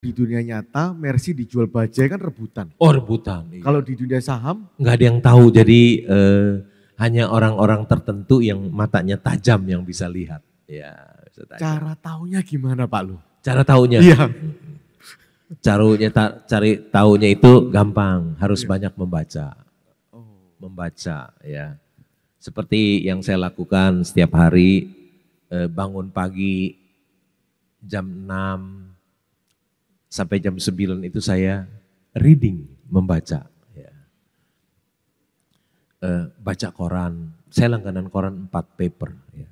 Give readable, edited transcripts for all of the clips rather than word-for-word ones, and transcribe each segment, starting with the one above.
Di dunia nyata, Mercy dijual bajai kan rebutan. Oh rebutan. Iya. Kalau di dunia saham? Nggak ada yang tahu, jadi hanya orang-orang tertentu yang matanya tajam yang bisa lihat. Ya, bisa tajam. Cara taunya gimana Pak Lu? Cara taunya? Iya. Cari taunya itu gampang, harus banyak membaca. Membaca ya. Seperti yang saya lakukan setiap hari, bangun pagi jam 6 sampai jam 9 itu saya reading, membaca. Ya. Baca koran, saya langganan koran 4 paper. Ya.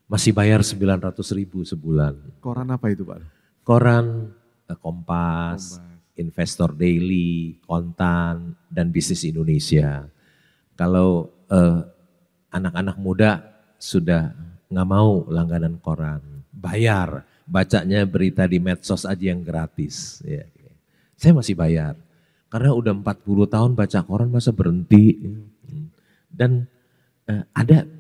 Masih bayar 900.000 sebulan. Koran apa itu Pak? Koran Kompas, Investor Daily, Kontan, dan Bisnis Indonesia. Kalau anak-anak muda sudah nggak mau langganan koran, bayar. Bacanya berita di medsos aja yang gratis. Ya. Saya masih bayar. Karena udah 40 tahun baca koran masa berhenti. Dan ada,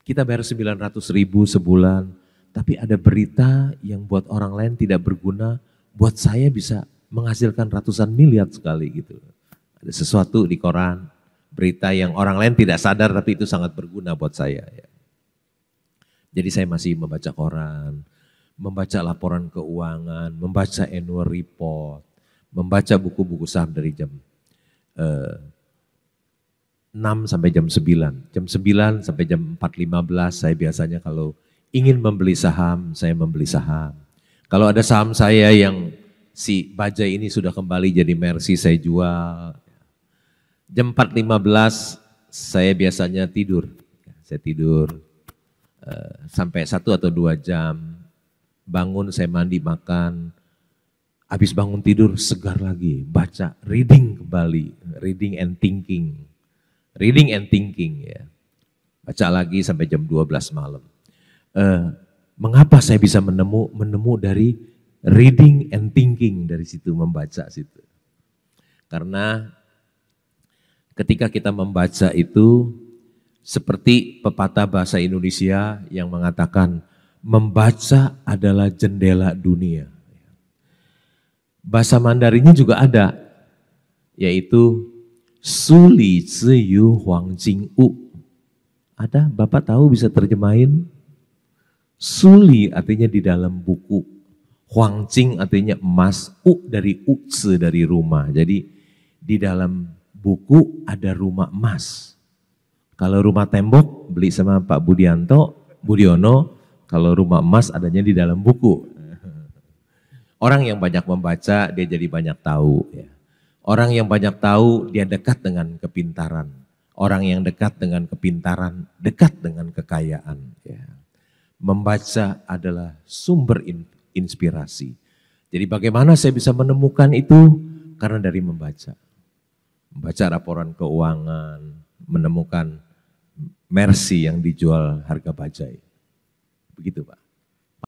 kita bayar 900.000 sebulan. Tapi ada berita yang buat orang lain tidak berguna. Buat saya bisa menghasilkan ratusan miliar sekali gitu. Ada sesuatu di koran, berita yang orang lain tidak sadar tapi itu sangat berguna buat saya. Ya. Jadi saya masih membaca koran. Membaca laporan keuangan, membaca annual report, membaca buku-buku saham dari jam 6 sampai jam 9. Jam 9 sampai jam 4.15 saya biasanya kalau ingin membeli saham, saya membeli saham. Kalau ada saham saya yang si bajai ini sudah kembali jadi Mercy, saya jual. Jam 4.15 saya biasanya tidur. Saya tidur sampai 1 atau 2 jam. Bangun, saya mandi, makan, habis bangun tidur segar lagi, baca, reading kembali, reading and thinking ya. Baca lagi sampai jam 12 malam. Mengapa saya bisa menemu dari reading and thinking dari situ, membaca situ. Karena ketika kita membaca itu seperti pepatah bahasa Indonesia yang mengatakan, membaca adalah jendela dunia. Bahasa Mandarinnya juga ada, yaitu Suli Ziyu Huang Jing U. Ada, Bapak tahu bisa terjemahin? Suli artinya di dalam buku, Huang Jing artinya emas, U dari Uzi dari rumah. Jadi di dalam buku ada rumah emas. Kalau rumah tembok beli sama Pak Budiono, kalau rumah emas adanya di dalam buku. Orang yang banyak membaca, dia jadi banyak tahu. Ya. Orang yang banyak tahu, dia dekat dengan kepintaran. Orang yang dekat dengan kepintaran, dekat dengan kekayaan. Ya. Membaca adalah sumber inspirasi. Jadi bagaimana saya bisa menemukan itu? Karena dari membaca. Membaca laporan keuangan, menemukan Mercy yang dijual harga bajai. Begitu Pak.